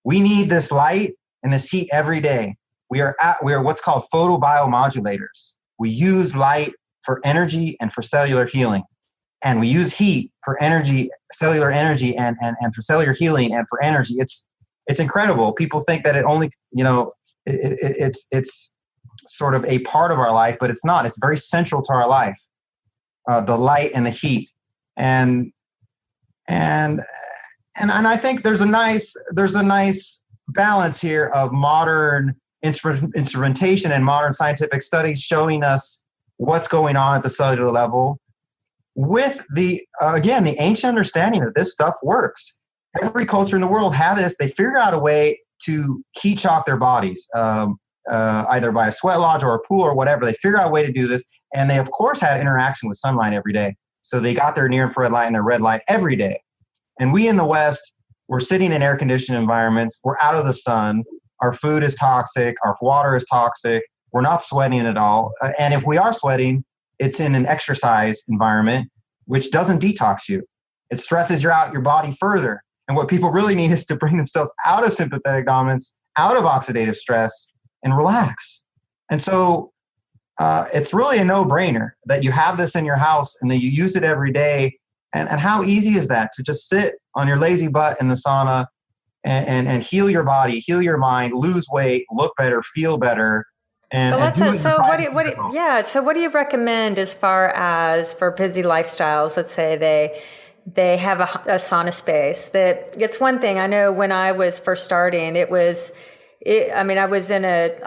We need this light and this heat every day. We are what's called photobiomodulators. We use light for energy and for cellular healing. And we use heat for energy, cellular energy, and for cellular healing and for energy. It's incredible. People think that it only, it's sort of a part of our life, but it's not. It's very central to our life. The light and the heat, and I think there's a nice balance here of modern instrumentation and modern scientific studies showing us what's going on at the cellular level, with the ancient understanding that this stuff works. Every culture in the world had this. They figured out a way to heat shock their bodies, either by a sweat lodge or a pool or whatever. They figured out a way to do this, and they of course had interaction with sunlight every day. So they got their near-infrared light and their red light every day. And we in the West, we're sitting in air-conditioned environments. We're out of the sun. Our food is toxic. Our water is toxic. We're not sweating at all. And if we are sweating, it's in an exercise environment, which doesn't detox you. It stresses your body further. And what people really need is to bring themselves out of sympathetic dominance, out of oxidative stress, and relax. And so it's really a no-brainer that you have this in your house and that you use it every day. And how easy is that to just sit on your lazy butt in the sauna and heal your body, heal your mind, lose weight, look better, feel better. So what do you recommend as far as for busy lifestyles? Let's say they have a sauna space. That it's one thing. I know when I was first starting, I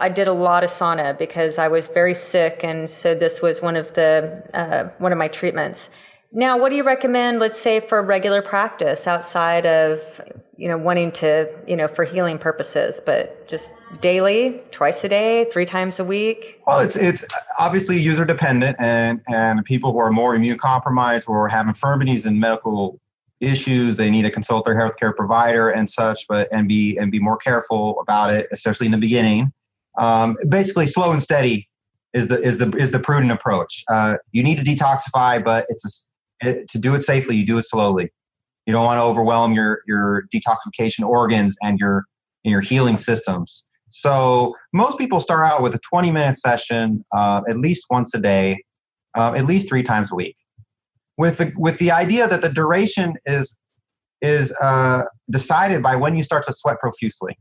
did a lot of sauna because I was very sick, and so this was one of my treatments. Now, what do you recommend, let's say, for regular practice outside of, wanting to, for healing purposes, but just daily, twice a day, 3 times a week? Well, it's obviously user dependent, and people who are more immune compromised or have infirmities and medical issues, they need to consult their healthcare provider and such, and be more careful about it, especially in the beginning. Basically, slow and steady is the prudent approach. You need to detoxify, but to do it safely, you do it slowly. You don't want to overwhelm your detoxification organs and your healing systems. So most people start out with a 20-minute session, at least once a day, at least 3 times a week, with the idea that the duration is decided by when you start to sweat profusely.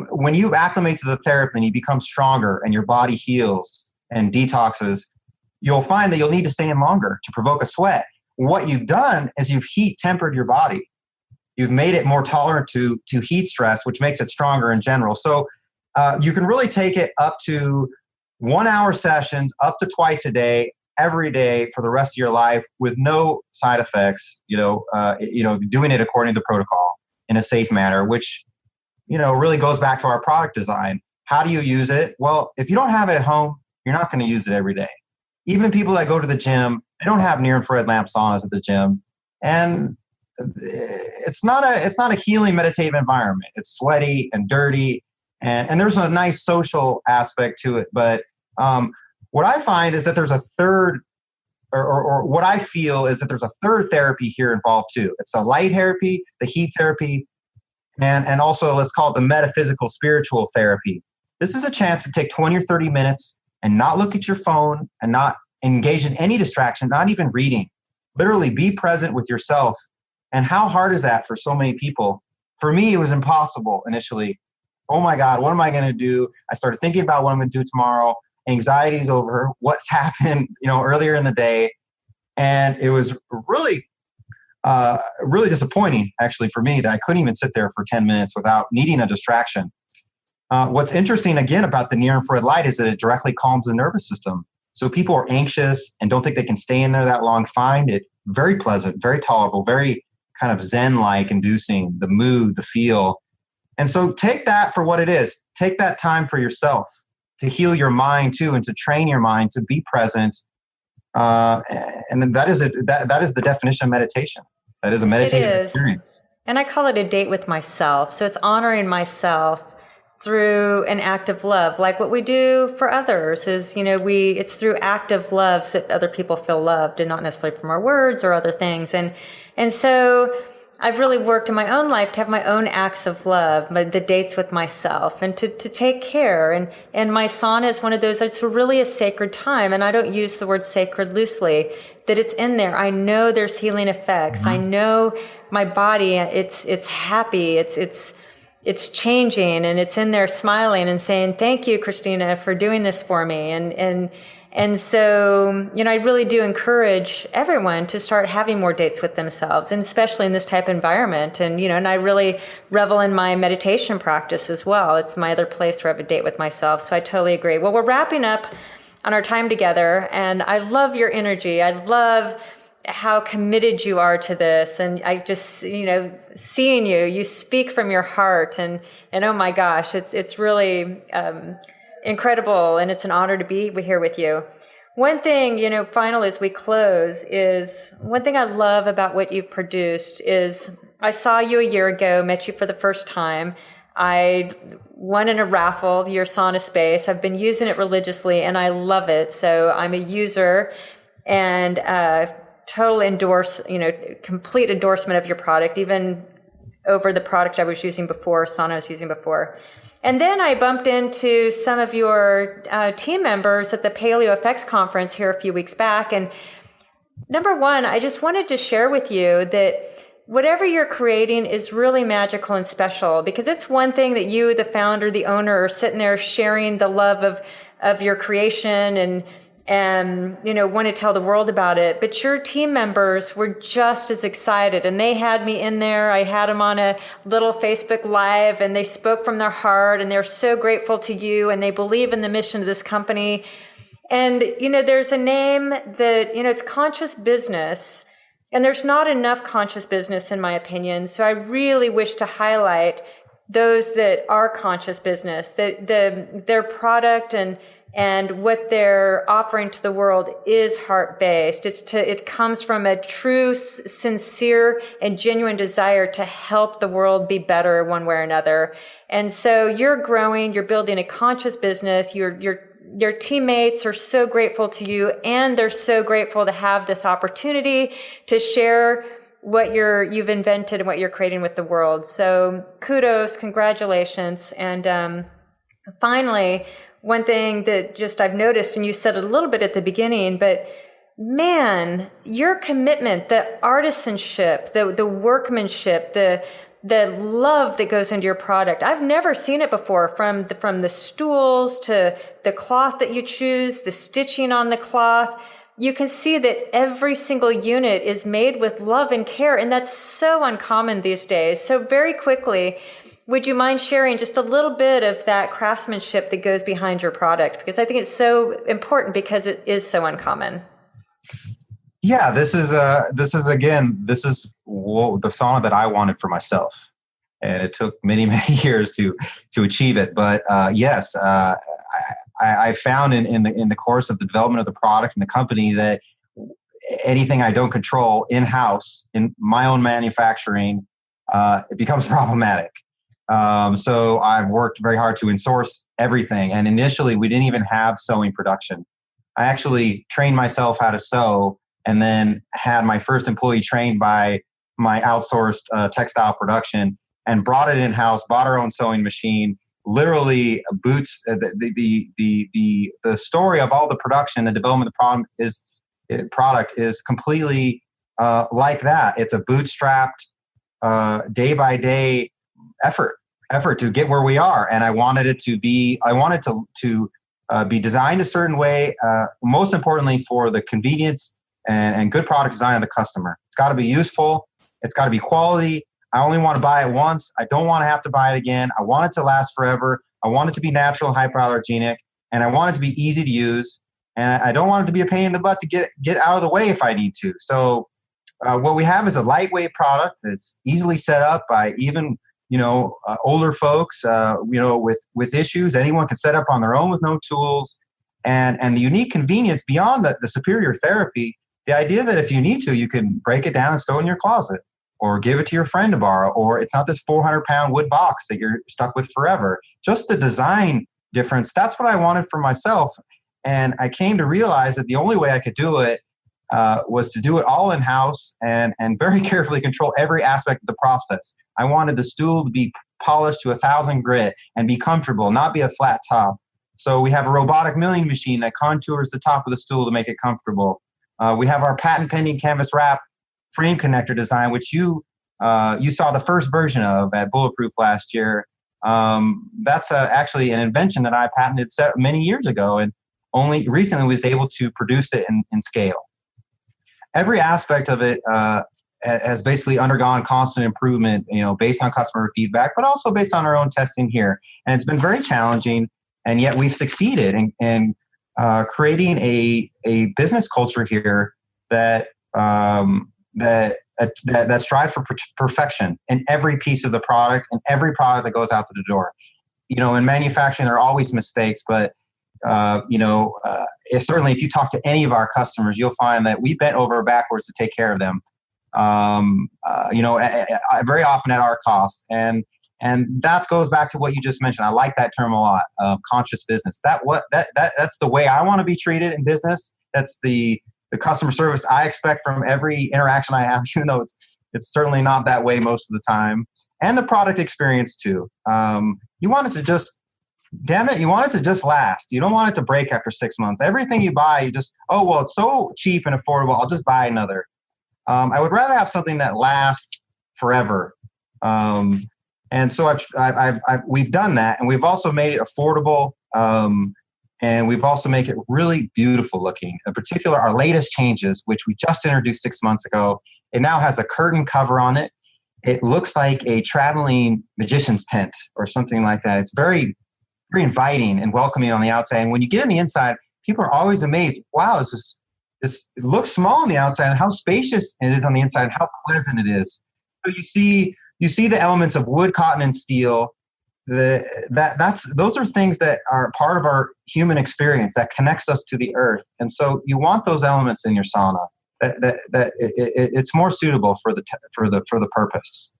When you acclimate to the therapy and you become stronger and your body heals and detoxes, you'll find that you'll need to stay in longer to provoke a sweat. What you've done is you've heat tempered your body. You've made it more tolerant to heat stress, which makes it stronger in general. So you can really take it up to 1-hour sessions, up to twice a day, every day for the rest of your life with no side effects, doing it according to the protocol in a safe manner, which, really goes back to our product design. How do you use it? Well, if you don't have it at home, you're not going to use it every day. Even people that go to the gym, they don't have near-infrared lamp saunas at the gym. And it's not a healing meditative environment. It's sweaty and dirty, and there's a nice social aspect to it. But what I find is that there's a third, or what I feel is that there's a third therapy here involved too. It's the light therapy, the heat therapy, and also let's call it the metaphysical spiritual therapy. This is a chance to take 20 or 30 minutes and not look at your phone and not engage in any distraction, not even reading. Literally be present with yourself. And how hard is that for so many people? For me, it was impossible initially. oh my God, what am I going to do? I started thinking about what I'm going to do tomorrow. Anxiety's over what's happened, earlier in the day. And it was really, really disappointing actually for me that I couldn't even sit there for 10 minutes without needing a distraction. What's interesting again about the near infrared light is that it directly calms the nervous system. So people are anxious and don't think they can stay in there that long. Find it very pleasant, very tolerable, very kind of Zen-like inducing the mood, the feel. And so take that for what it is. Take that time for yourself to heal your mind too, and to train your mind to be present. And that is the definition of meditation. That is a meditative experience. And I call it a date with myself. So it's honoring myself through an act of love, like what we do for others is, it's through active love that other people feel loved, and not necessarily from our words or other things. And so I've really worked in my own life to have my own acts of love, the dates with myself, and to take care. And my sauna is one of those, it's really a sacred time. And I don't use the word sacred loosely, that it's in there. I know there's healing effects. Mm-hmm. I know my body, it's happy. It's changing, and it's in there smiling and saying, thank you, Krisstina, for doing this for me. And so, I really do encourage everyone to start having more dates with themselves, and especially in this type of environment. And, and I really revel in my meditation practice as well. It's my other place where I have a date with myself. So I totally agree. Well, we're wrapping up on our time together, and I love your energy. I love how committed you are to this. And I just, seeing you speak from your heart, and oh my gosh, it's really, incredible. And it's an honor to be here with you. One thing, finally, as we close, is one thing I love about what you've produced is I saw you a year ago, met you for the first time. I won in a raffle, your Sauna Space. I've been using it religiously and I love it. So I'm a user, and, complete endorsement of your product, even over the product I was using before, sauna I was using before. And then I bumped into some of your team members at the Paleo FX conference here a few weeks back. And number one, I just wanted to share with you that whatever you're creating is really magical and special, because it's one thing that you, the founder, the owner, are sitting there sharing the love of your creation and want to tell the world about it. But your team members were just as excited, and they had me in there. I had them on a little Facebook Live, and they spoke from their heart, and they're so grateful to you, and they believe in the mission of this company. And, there's a name that, it's conscious business, and there's not enough conscious business, in my opinion. So I really wish to highlight those that are conscious business, that their product and what they're offering to the world is heart-based. It comes from a true, sincere, and genuine desire to help the world be better one way or another. And so you're growing, you're building a conscious business, your teammates are so grateful to you, and they're so grateful to have this opportunity to share what you've invented and what you're creating with the world. So kudos, congratulations. And finally, one thing that just I've noticed, and you said it a little bit at the beginning, but man, your commitment, the artisanship, the workmanship, the love that goes into your product. I've never seen it before, from the stools to the cloth that you choose, the stitching on the cloth. You can see that every single unit is made with love and care, and that's so uncommon these days. So very quickly, would you mind sharing just a little bit of that craftsmanship that goes behind your product? Because I think it's so important because it is so uncommon. Yeah, this is the sauna that I wanted for myself, and it took many years to achieve it. But yes, I found in the course of the development of the product and the company that anything I don't control in-house in my own manufacturing, it becomes problematic. So I've worked very hard to insource everything. And initially we didn't even have sewing production. I actually trained myself how to sew, and then had my first employee trained by my outsourced textile production, and brought it in-house, bought our own sewing machine, literally boots. The story of all the production, the development of the product is completely like that. It's a bootstrapped, day by day effort effort to get where we are. And I wanted it to be, be designed a certain way, most importantly for the convenience and good product design of the customer. It's got to be useful. It's got to be quality. I only want to buy it once. I don't want to have to buy it again. I want it to last forever. I want it to be natural and hypoallergenic, and I want it to be easy to use. And I don't want it to be a pain in the butt to get out of the way if I need to. So what we have is a lightweight product that's easily set up by even older folks, with issues. Anyone can set up on their own with no tools. And the unique convenience beyond the superior therapy, the idea that if you need to, you can break it down and store it in your closet or give it to your friend to borrow, or it's not this 400-pound wood box that you're stuck with forever. Just the design difference, that's what I wanted for myself. And I came to realize that the only way I could do it was to do it all in-house and very carefully control every aspect of the process. I wanted the stool to be polished to 1,000 grit and be comfortable, not be a flat top. So we have a robotic milling machine that contours the top of the stool to make it comfortable. We have our patent-pending canvas wrap frame connector design, which you saw the first version of at Bulletproof last year. That's actually an invention that I patented many years ago, and only recently was able to produce it in scale. Every aspect of it has basically undergone constant improvement, based on customer feedback, but also based on our own testing here. And it's been very challenging, and yet we've succeeded in creating a business culture here that strives for perfection in every piece of the product and every product that goes out to the door. In manufacturing, there are always mistakes, but certainly if you talk to any of our customers, you'll find that we bent over backwards to take care of them, very often at our cost. And that goes back to what you just mentioned. I like that term a lot, conscious business. That's the way I want to be treated in business. That's the customer service I expect from every interaction I have, even though it's certainly not that way most of the time. And the product experience too. You want it to just last. You don't want it to break after 6 months. Everything you buy, it's so cheap and affordable, I'll just buy another. I would rather have something that lasts forever. And so we've done that, and we've also made it affordable, and we've also made it really beautiful looking. In particular, our latest changes, which we just introduced 6 months ago, it now has a curtain cover on it. It looks like a traveling magician's tent or something like that. It's very, very inviting and welcoming on the outside. And when you get on the inside, people are always amazed. Wow, it looks small on the outside, and how spacious it is on the inside, and how pleasant it is. So you see the elements of wood, cotton, and steel. Those are things that are part of our human experience that connects us to the earth. And so you want those elements in your sauna. It's more suitable for the purpose.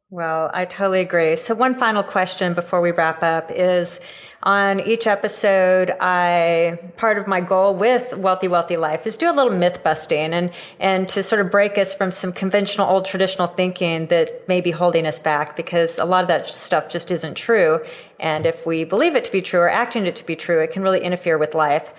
Well, I totally agree. So one final question before we wrap up is, on each episode, part of my goal with Wealthy Wellthy Life is do a little myth busting and to sort of break us from some conventional old traditional thinking that may be holding us back, because a lot of that stuff just isn't true. And if we believe it to be true or acting it to be true, it can really interfere with life.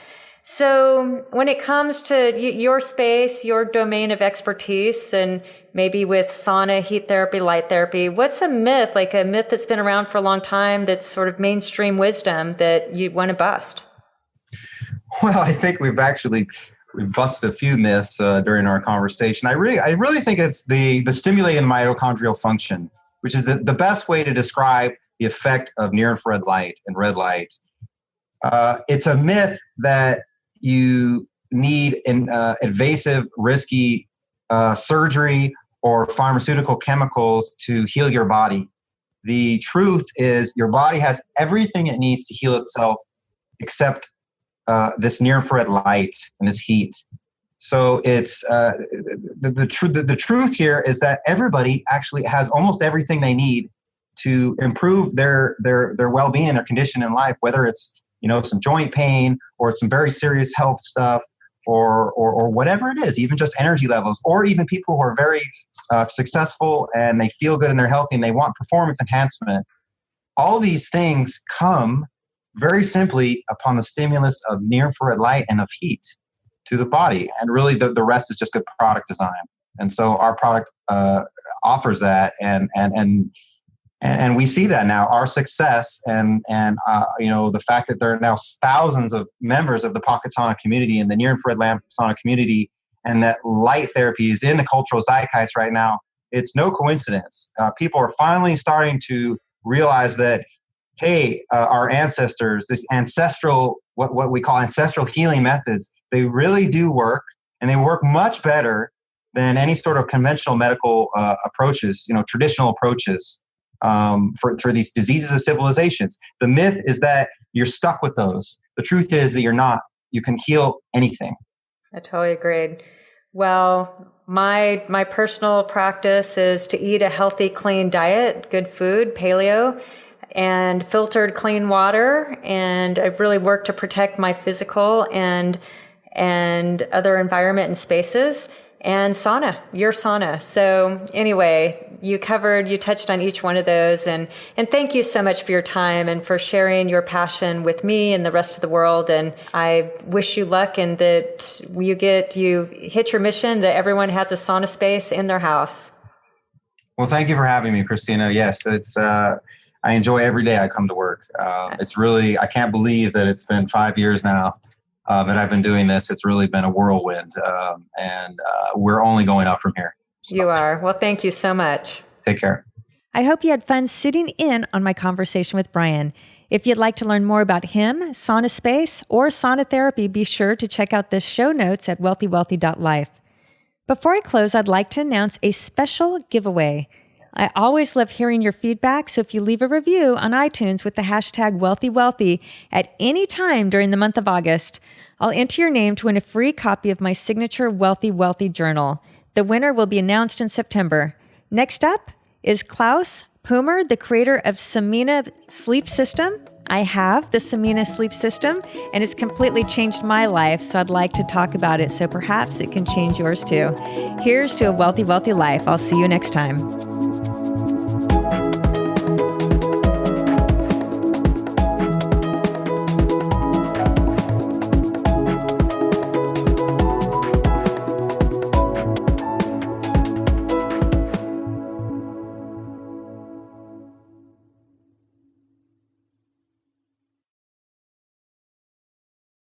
So when it comes to your space, your domain of expertise, and maybe with sauna, heat therapy, light therapy, what's a myth that's been around for a long time that's sort of mainstream wisdom that you want to bust? Well, I think we've busted a few myths during our conversation. I really think it's the stimulating mitochondrial function, which is the best way to describe the effect of near-infrared light and red light. It's a myth that you need an invasive, risky surgery or pharmaceutical chemicals to heal your body. The truth is your body has everything it needs to heal itself except this near-infrared light and this heat. So it's the truth here is that everybody actually has almost everything they need to improve their well-being and their condition in life, whether it's some joint pain, or some very serious health stuff, or whatever it is, even just energy levels, or even people who are very successful and they feel good and they're healthy and they want performance enhancement. All these things come very simply upon the stimulus of near-infrared light and of heat to the body. And really the rest is just good product design. And so our product offers that. And And we see that now, our success and the fact that there are now thousands of members of the pocket sauna community and the near infrared lamp sauna community, and that light therapy is in the cultural zeitgeist right now. It's no coincidence. People are finally starting to realize that, hey, our ancestors, this ancestral, what we call ancestral healing methods, they really do work, and they work much better than any sort of conventional medical approaches, traditional approaches for these diseases of civilizations. The myth is that you're stuck with those. The truth is that you're not. You can heal anything. I totally agreed. Well, my personal practice is to eat a healthy, clean diet, good food, paleo, and filtered clean water. And I really work to protect my physical and other environment and spaces. And sauna, your sauna. So anyway, you touched on each one of those. And thank you so much for your time and for sharing your passion with me and the rest of the world. And I wish you luck and that you hit your mission, that everyone has a sauna space in their house. Well, thank you for having me, Krisstina. Yes, it's, I enjoy every day I come to work. It's really, I can't believe that it's been 5 years now. That I've been doing this. It's really been a whirlwind, and we're only going up from here. So, you are. Well, thank you so much. Take care. I hope you had fun sitting in on my conversation with Brian. If you'd like to learn more about him, Sauna Space, or sauna therapy, be sure to check out the show notes at wealthywellthy.life. Before I close, I'd like to announce a special giveaway. I always love hearing your feedback, so if you leave a review on iTunes with the hashtag #WealthyWealthy at any time during the month of August, I'll enter your name to win a free copy of my signature Wealthy Wellthy journal. The winner will be announced in September. Next up is Klaus Pumer, the creator of Samina Sleep System. I have the Samina Sleep System, and it's completely changed my life, so I'd like to talk about it, so perhaps it can change yours too. Here's to a wealthy, wealthy life. I'll see you next time.